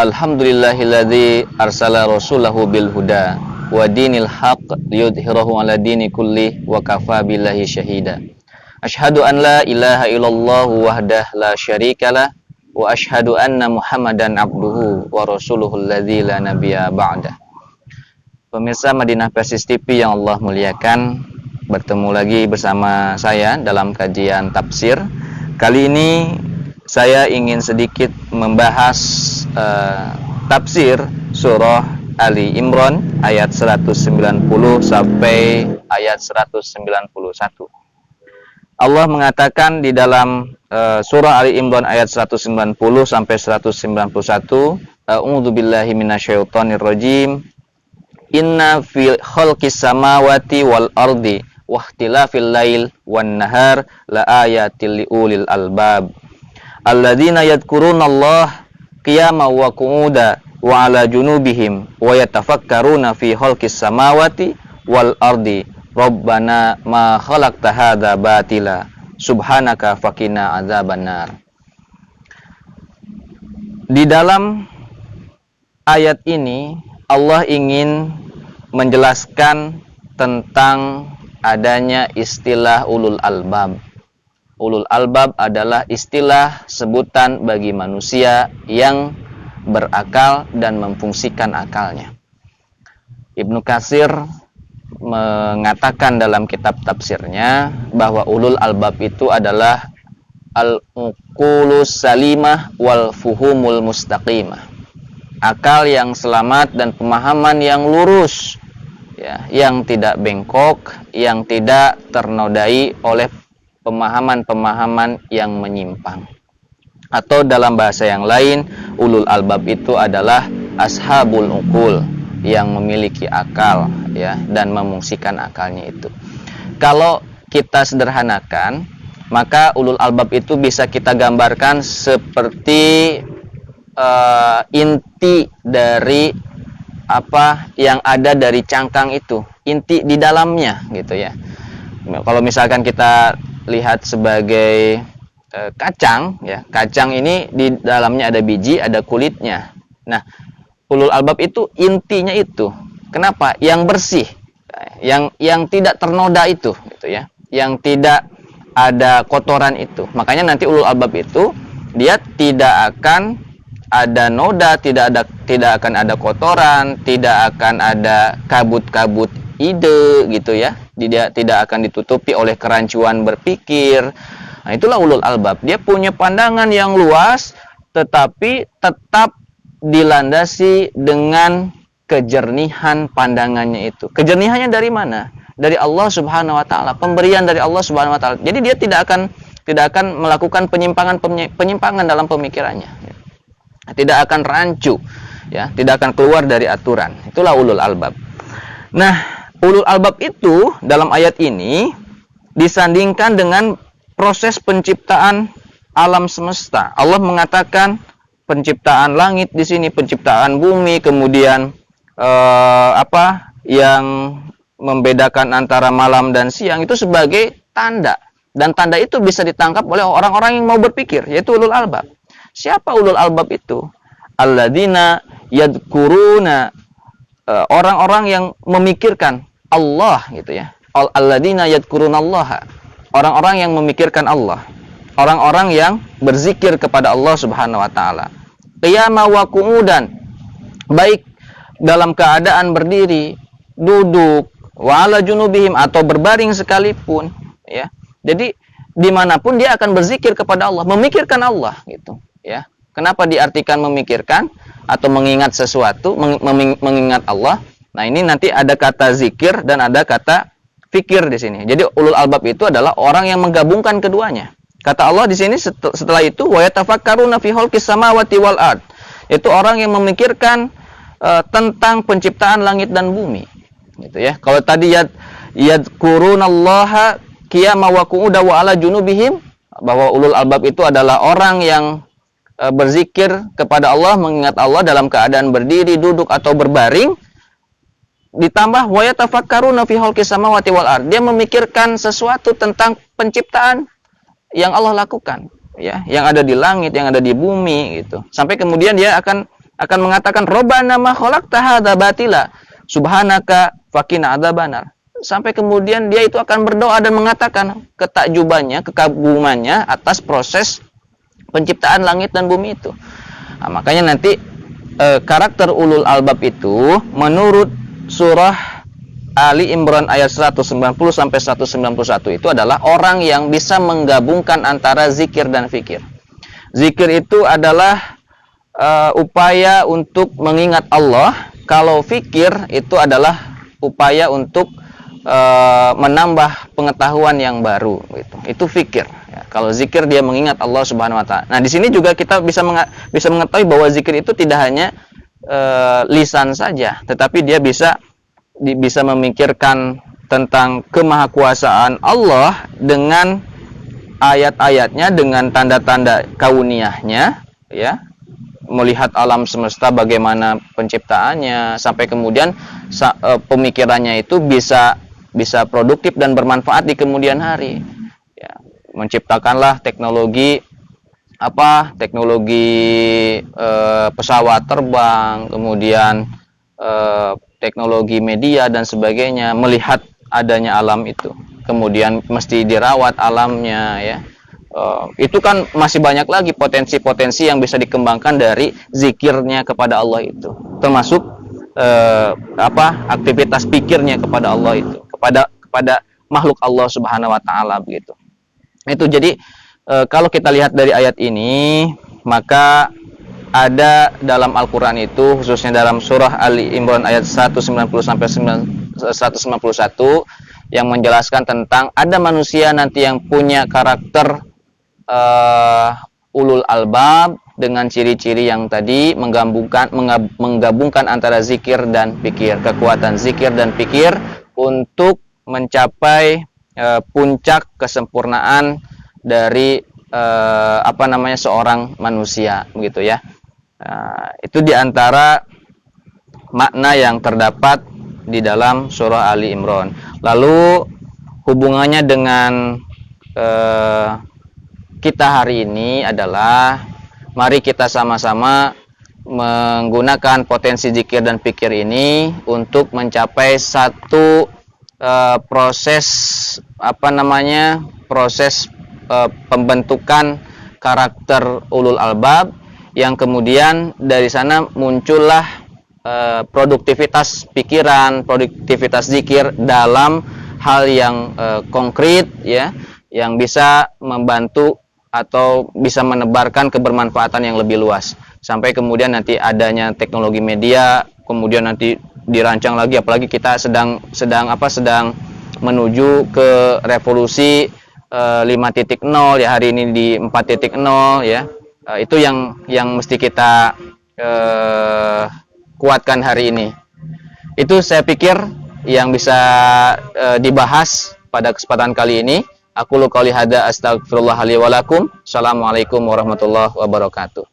Alhamdulillahilladzi arsala rasulahu bil huda wa dinil haqq liyudhhirahu 'ala dini kulli wa kafa billahi syahida. Asyhadu an la ilaha illallah wahdah la syarikalah wa asyhadu anna Muhammadan abduhu wa rasuluhu alladzi la nabiyya ba'dah. Pemirsa Madinah Persis TV yang Allah muliakan, bertemu lagi bersama saya dalam kajian tafsir. Kali ini saya ingin sedikit membahas tafsir surah Ali Imran ayat 190 sampai ayat 191. Allah mengatakan di dalam surah Ali Imran ayat 190 sampai 191, A'udzubillahi minasyaitonir rajim. Inna fil khalqis samawati wal ardi wahtilafil lail wan nahar la ayatil liulil albab. Alladzina yadhkurunallaha qiyaman wa qu'udan wa 'ala junubihim wa yatafakkaruna fi khalqis samawati wal ardi. Rabbana ma khalaqta hadza batila subhanaka faqina adzabannar. Di dalam ayat ini Allah ingin menjelaskan tentang adanya istilah ulul albab. Ulul albab adalah istilah sebutan bagi manusia yang berakal dan memfungsikan akalnya. Ibnu Katsir mengatakan dalam kitab tafsirnya bahwa ulul albab itu adalah al-uqulus salimah wal fuhumul mustaqimah. Akal yang selamat dan pemahaman yang lurus, ya, yang tidak bengkok, yang tidak ternodai oleh pemahaman-pemahaman yang menyimpang. Atau dalam bahasa yang lain, ulul albab itu adalah ashabul uqul, yang memiliki akal, ya, dan memungsikan akalnya itu. Kalau kita sederhanakan, maka ulul albab itu bisa kita gambarkan seperti inti dari apa yang ada dari cangkang itu, inti di dalamnya gitu ya. Kalau misalkan kita lihat sebagai kacang, ya, kacang ini di dalamnya ada biji, ada kulitnya. Nah, ulul albab itu intinya itu. Kenapa? Yang bersih, yang tidak ternoda itu, gitu ya, yang tidak ada kotoran itu. Makanya nanti ulul albab itu dia tidak akan ada noda, tidak akan ada kotoran, tidak akan ada kabut-kabut ide gitu ya. Dia tidak akan ditutupi oleh kerancuan berpikir. Nah, itulah ulul albab. Dia punya pandangan yang luas tetapi tetap dilandasi dengan kejernihan pandangannya itu. Kejernihannya dari mana? Dari Allah Subhanahu wa taala, pemberian dari Allah Subhanahu wa taala. Jadi dia tidak akan melakukan penyimpangan dalam pemikirannya. Tidak akan rancu, ya, tidak akan keluar dari aturan. Itulah ulul albab. Nah, ulul albab itu dalam ayat ini disandingkan dengan proses penciptaan alam semesta. Allah mengatakan penciptaan langit di sini, penciptaan bumi, kemudian apa yang membedakan antara malam dan siang itu sebagai tanda, dan tanda itu bisa ditangkap oleh orang-orang yang mau berpikir, yaitu ulul albab. Siapa ulul albab itu? Alladzina yadhkuruna, orang-orang yang memikirkan Allah gitu ya. Alladzina yadhkurunallaha, orang-orang yang memikirkan Allah, orang-orang yang berzikir kepada Allah Subhanahu wa taala. Qiyaman wa qu'udan, baik dalam keadaan berdiri, duduk, wa 'ala junubihim, atau berbaring sekalipun, ya. Jadi dimanapun dia akan berzikir kepada Allah, memikirkan Allah gitu. Ya, kenapa diartikan memikirkan atau mengingat sesuatu, mengingat Allah? Nah, ini nanti ada kata zikir dan ada kata fikir di sini. Jadi ulul albab itu adalah orang yang menggabungkan keduanya. Kata Allah di sini setelah itu wa yatafakkaruna fi khalqis samawati wal ard. Itu orang yang memikirkan tentang penciptaan langit dan bumi. Gitu ya. Kalau tadi yadhkurunallaha qiyaman wa qu'udan wa 'ala junubihim, bahwa ulul albab itu adalah orang yang berzikir kepada Allah, mengingat Allah dalam keadaan berdiri, duduk, atau berbaring. Ditambah wa yatafakkaruna fi khalqis samawati wal ard, dia memikirkan sesuatu tentang penciptaan yang Allah lakukan, ya, yang ada di langit, yang ada di bumi gitu. Sampai kemudian dia akan akan mengatakan Rabbana ma khalaqta hadza batila subhanaka faqina adzabannar. Sampai kemudian dia itu akan berdoa dan mengatakan ketakjubannya, kekagumannya atas proses penciptaan langit dan bumi itu. Nah, makanya nanti karakter ulul albab itu menurut surah Ali Imran ayat 190 sampai 191 itu adalah orang yang bisa menggabungkan antara zikir dan fikir. Zikir itu adalah upaya untuk mengingat Allah, kalau fikir itu adalah upaya untuk menambah pengetahuan yang baru gitu. Itu fikir ya. Kalau zikir dia mengingat Allah Subhanahu wa taala. Nah, di sini juga kita bisa mengetahui bahwa zikir itu tidak hanya lisan saja, tetapi dia bisa memikirkan tentang kemahakuasaan Allah dengan ayat-ayatnya, dengan tanda-tanda kauniyahnya ya. Melihat alam semesta bagaimana penciptaannya, sampai kemudian pemikirannya itu bisa produktif dan bermanfaat di kemudian hari ya. Menciptakanlah teknologi pesawat terbang, kemudian teknologi media dan sebagainya, melihat adanya alam itu, kemudian mesti dirawat alamnya ya. Itu kan masih banyak lagi potensi-potensi yang bisa dikembangkan dari zikirnya kepada Allah itu, termasuk aktivitas pikirnya kepada Allah itu, kepada makhluk Allah Subhanahu wa taala begitu. Itu jadi kalau kita lihat dari ayat ini, maka ada dalam Al-Qur'an itu, khususnya dalam surah Ali Imran ayat 190 sampai 191 yang menjelaskan tentang ada manusia nanti yang punya karakter ulul albab dengan ciri-ciri yang tadi, menggabungkan antara zikir dan pikir, kekuatan zikir dan pikir untuk mencapai puncak kesempurnaan dari seorang manusia begitu ya. Itu diantara makna yang terdapat di dalam surah Ali Imran. Lalu hubungannya dengan kita hari ini adalah mari kita sama-sama menggunakan potensi zikir dan pikir ini untuk mencapai satu proses pembentukan karakter ulul albab, yang kemudian dari sana muncullah produktivitas pikiran, produktivitas zikir dalam hal yang konkret ya, yang bisa membantu atau bisa menebarkan kebermanfaatan yang lebih luas. Sampai kemudian nanti adanya teknologi media, kemudian nanti dirancang lagi, apalagi kita sedang menuju ke revolusi 5.0 ya, hari ini di 4.0 ya. Itu yang mesti kita kuatkan hari ini. Itu saya pikir yang bisa dibahas pada kesempatan kali ini. Aku qouli hadza astaghfirullah li wa lakum. Assalamualaikum warahmatullahi wabarakatuh.